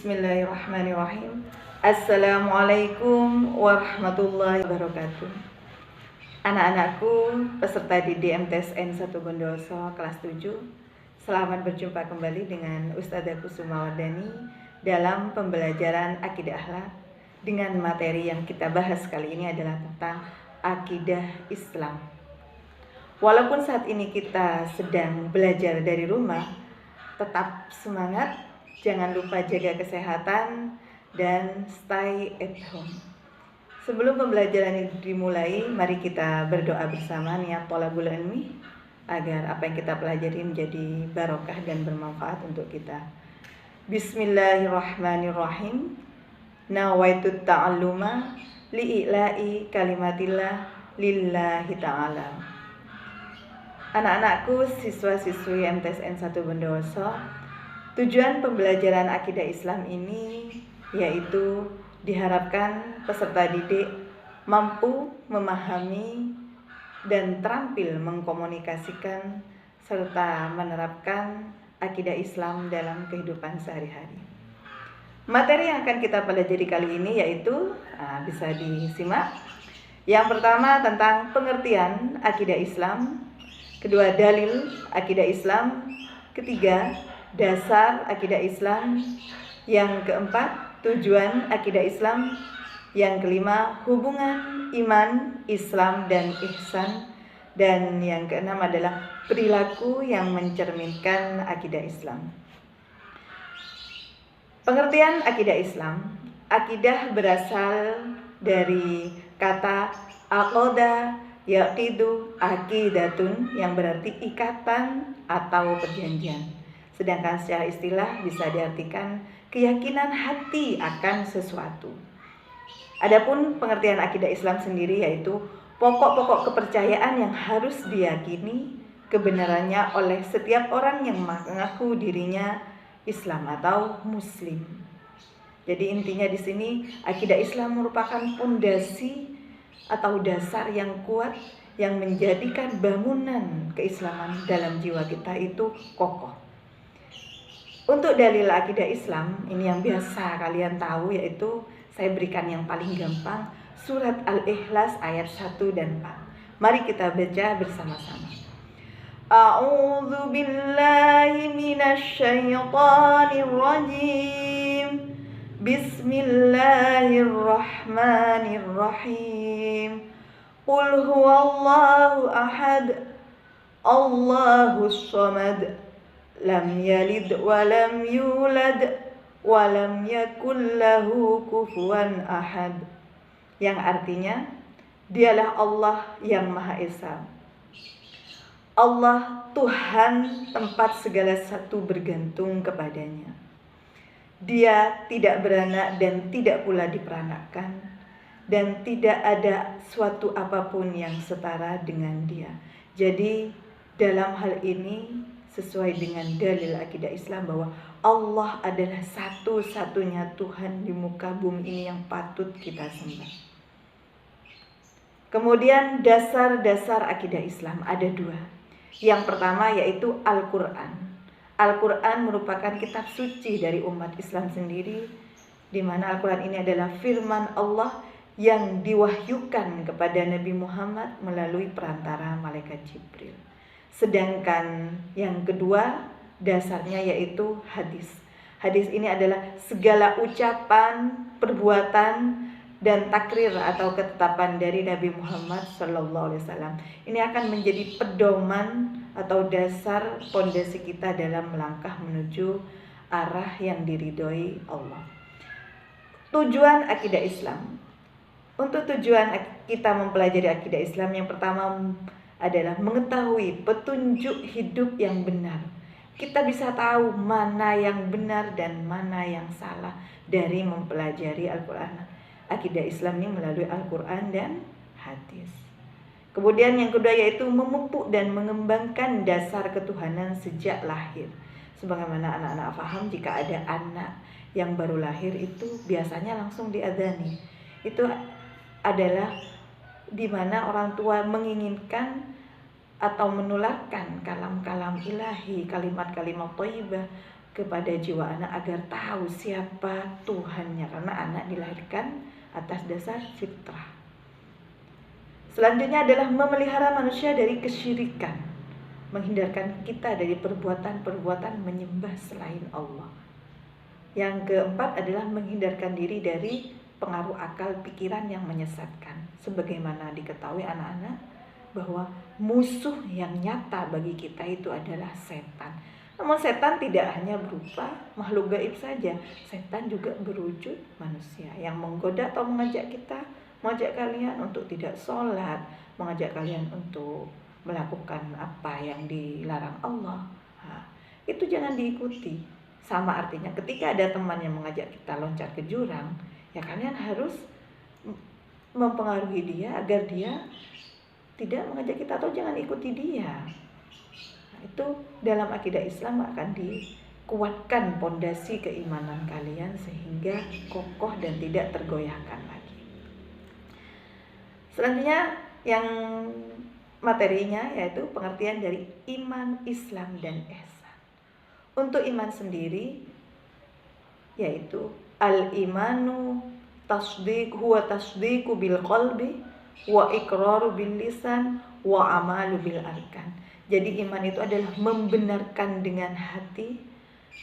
Bismillahirrahmanirrahim. Assalamualaikum warahmatullahi wabarakatuh. Anak-anakku, peserta didik MTSN 1 Bondowoso kelas 7, selamat berjumpa kembali dengan Ustazah Kusuma Wardani dalam pembelajaran akidah akhlak. Dengan materi yang kita bahas kali ini adalah tentang akidah Islam. Walaupun saat ini kita sedang belajar dari rumah, tetap semangat. Jangan lupa jaga kesehatan dan stay at home. Sebelum pembelajaran ini dimulai, mari kita berdoa bersama niat thalabul ilmi agar apa yang kita pelajari menjadi barokah dan bermanfaat untuk kita. Bismillahirrahmanirrahim. Nawaitu ta'alluma li'ila'i kalimatillah lillahi ta'ala. Anak-anakku, siswa-siswi MTSN 1 Bondowoso, tujuan pembelajaran akidah Islam ini yaitu diharapkan peserta didik mampu memahami dan terampil mengkomunikasikan serta menerapkan akidah Islam dalam kehidupan sehari-hari. Materi yang akan kita pelajari kali ini yaitu bisa disimak. Yang pertama tentang pengertian akidah Islam, kedua dalil akidah Islam, ketiga dasar akidah Islam, yang keempat tujuan akidah Islam, yang kelima hubungan iman, Islam dan ihsan, dan yang keenam adalah perilaku yang mencerminkan akidah Islam. Pengertian akidah Islam. Akidah berasal dari kata aqoda yaqidu aqidatun, yang berarti ikatan atau perjanjian. Sedangkan secara istilah bisa diartikan keyakinan hati akan sesuatu. Adapun pengertian akidah Islam sendiri yaitu pokok-pokok kepercayaan yang harus diyakini kebenarannya oleh setiap orang yang mengaku dirinya Islam atau Muslim. Jadi intinya di sini akidah Islam merupakan pondasi atau dasar yang kuat yang menjadikan bangunan keislaman dalam jiwa kita itu kokoh. Untuk dalil akidah Islam, ini yang biasa kalian tahu, yaitu saya berikan yang paling gampang, surat Al-Ikhlas ayat 1 dan 4. Mari kita baca bersama-sama. A'udzu billahi minasyaitonir rajim. Bismillahirrahmanirrahim. Qul huwallahu ahad, Allahus samad, lam yalid wa lam yulad wa lam yakul lahu kufuwan ahad. Yang artinya, dialah Allah yang Maha Esa, Allah Tuhan tempat segala satu bergantung kepadanya. Dia tidak beranak dan tidak pula diperanakkan, dan tidak ada suatu apapun yang setara dengan dia. Jadi dalam hal ini sesuai dengan dalil akidah Islam bahwa Allah adalah satu-satunya Tuhan di muka bumi ini yang patut kita sembah. Kemudian dasar-dasar akidah Islam ada dua. Yang pertama yaitu Al-Quran. Al-Quran merupakan kitab suci dari umat Islam sendiri, di mana Al-Quran ini adalah firman Allah yang diwahyukan kepada Nabi Muhammad melalui perantara malaikat Jibril. Sedangkan yang kedua dasarnya yaitu hadis. Hadis ini adalah segala ucapan, perbuatan, dan takrir atau ketetapan dari Nabi Muhammad SAW. Ini akan menjadi pedoman atau dasar pondasi kita dalam melangkah menuju arah yang diridhoi Allah. Tujuan akidah Islam. Untuk tujuan kita mempelajari akidah Islam, yang pertama adalah mengetahui petunjuk hidup yang benar. Kita bisa tahu mana yang benar dan mana yang salah dari mempelajari Al-Quran. Akidah Islam ini melalui Al-Quran dan hadis. Kemudian yang kedua yaitu memupuk dan mengembangkan dasar ketuhanan sejak lahir. Sebagaimana anak-anak paham, jika ada anak yang baru lahir itu biasanya langsung diadzani. Itu adalah di mana orang tua menginginkan atau menularkan kalam-kalam ilahi, kalimat-kalimat thayyibah kepada jiwa anak agar tahu siapa Tuhannya, karena anak dilahirkan atas dasar fitrah. Selanjutnya adalah memelihara manusia dari kesyirikan, menghindarkan kita dari perbuatan-perbuatan menyembah selain Allah. Yang keempat adalah menghindarkan diri dari pengaruh akal pikiran yang menyesatkan. Sebagaimana diketahui anak-anak bahwa musuh yang nyata bagi kita itu adalah setan. Namun setan tidak hanya berupa makhluk gaib saja, setan juga berwujud manusia yang menggoda atau mengajak kalian untuk tidak sholat, mengajak kalian untuk melakukan apa yang dilarang Allah. Itu jangan diikuti. Sama artinya ketika ada teman yang mengajak kita loncat ke jurang, ya kalian harus mempengaruhi dia agar dia tidak mengajak kita atau jangan ikuti dia. Itu dalam akidah Islam akan dikuatkan pondasi keimanan kalian sehingga kokoh dan tidak tergoyahkan lagi. Selanjutnya yang materinya yaitu pengertian dari iman, Islam, dan ihsan. Untuk iman sendiri yaitu al-imanu tasdiqu bil qalbi wa iqraru bil lisan wa amalu bil arkan. Jadi iman itu adalah membenarkan dengan hati,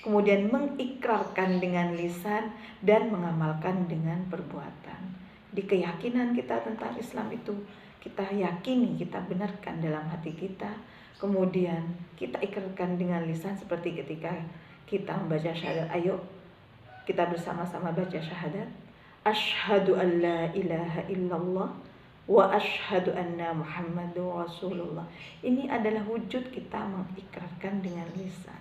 kemudian mengikrarkan dengan lisan, dan mengamalkan dengan perbuatan. Di keyakinan kita tentang Islam itu, kita yakini, kita benarkan dalam hati kita, kemudian kita ikrarkan dengan lisan seperti ketika kita membaca syahadat. Ayo kita bersama-sama baca syahadat. Asyhadu an la ilaha illallah wa asyhadu anna Muhammadur Rasulullah. Ini adalah wujud kita mengikrarkan dengan lisan.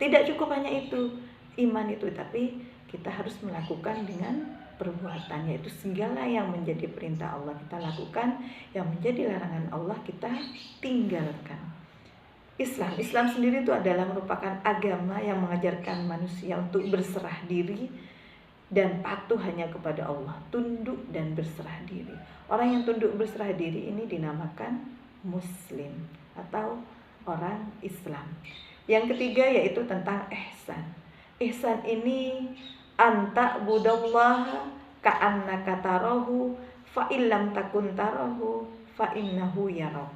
Tidak cukup hanya itu, iman itu, tapi kita harus melakukan dengan perbuatan, yaitu segala yang menjadi perintah Allah kita lakukan, yang menjadi larangan Allah kita tinggalkan. Islam sendiri itu adalah merupakan agama yang mengajarkan manusia untuk berserah diri dan patuh hanya kepada Allah, tunduk dan berserah diri. Orang yang tunduk berserah diri ini dinamakan Muslim atau orang Islam. Yang ketiga yaitu tentang ihsan. Ihsan ini anta budallaha ka'annaka tarahu fa illam takun tarahu fa innahu yarak.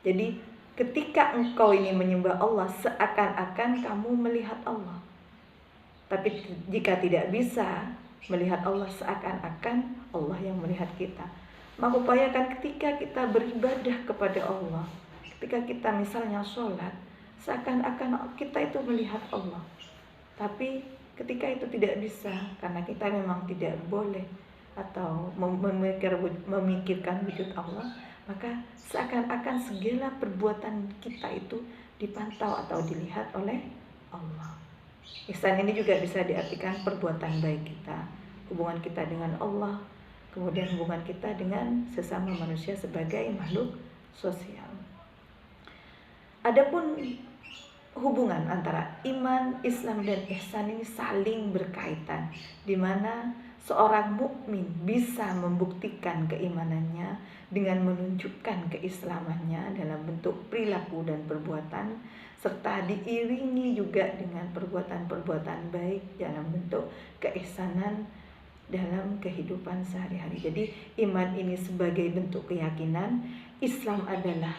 Jadi ketika engkau ini menyembah Allah seakan-akan kamu melihat Allah. Tapi jika tidak bisa melihat Allah seakan-akan Allah yang melihat kita, maka upayakan ketika kita beribadah kepada Allah, ketika kita misalnya sholat, seakan-akan kita itu melihat Allah. Tapi ketika itu tidak bisa, karena kita memang tidak boleh atau memikirkan wujud Allah, maka seakan-akan segala perbuatan kita itu dipantau atau dilihat oleh Allah. Ihsan ini juga bisa diartikan perbuatan baik kita, hubungan kita dengan Allah, kemudian hubungan kita dengan sesama manusia sebagai makhluk sosial. Adapun hubungan antara iman, Islam, dan ihsan ini saling berkaitan, di mana seorang mukmin bisa membuktikan keimanannya dengan menunjukkan keislamannya dalam bentuk perilaku dan perbuatan, serta diiringi juga dengan perbuatan-perbuatan baik dalam bentuk keihsanan dalam kehidupan sehari-hari. Jadi iman ini sebagai bentuk keyakinan, Islam adalah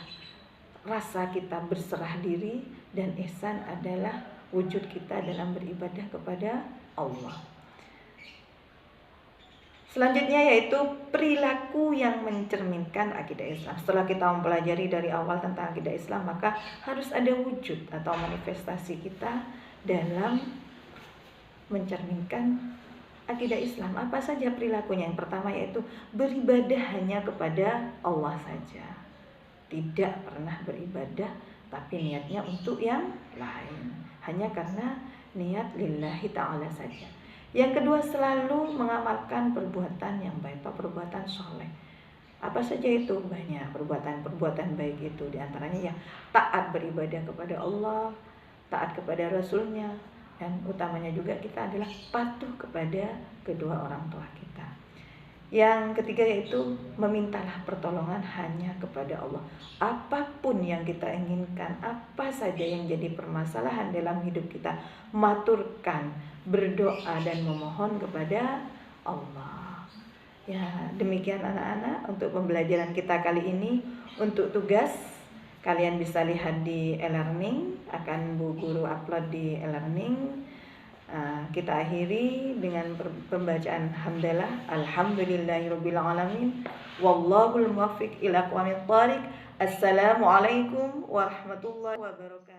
rasa kita berserah diri, dan ihsan adalah wujud kita dalam beribadah kepada Allah. Selanjutnya yaitu perilaku yang mencerminkan akidah Islam. Setelah kita mempelajari dari awal tentang akidah Islam, maka harus ada wujud atau manifestasi kita dalam mencerminkan akidah Islam. Apa saja perilakunya? Yang pertama yaitu beribadah hanya kepada Allah saja. Tidak pernah beribadah tapi niatnya untuk yang lain, hanya karena niat lillahi ta'ala saja. Yang kedua, selalu mengamalkan perbuatan yang baik atau perbuatan soleh. Apa saja itu? Banyak perbuatan-perbuatan baik itu. Di antaranya ya taat beribadah kepada Allah, taat kepada Rasulnya, dan utamanya juga kita adalah patuh kepada kedua orang tua kita. Yang ketiga yaitu memintalah pertolongan hanya kepada Allah. Apapun yang kita inginkan, apa saja yang jadi permasalahan dalam hidup kita, maturkan, berdoa dan memohon kepada Allah. Ya, demikian anak-anak untuk pembelajaran kita kali ini. Untuk tugas, kalian bisa lihat di e-learning, akan Bu Guru upload di e-learning. Kita akhiri dengan pembacaan hamdalah. Alhamdulillahirabbil alamin. Wallahul muwaffiq ila aqwamit thoriq. Assalamualaikum warahmatullahi wabarakatuh.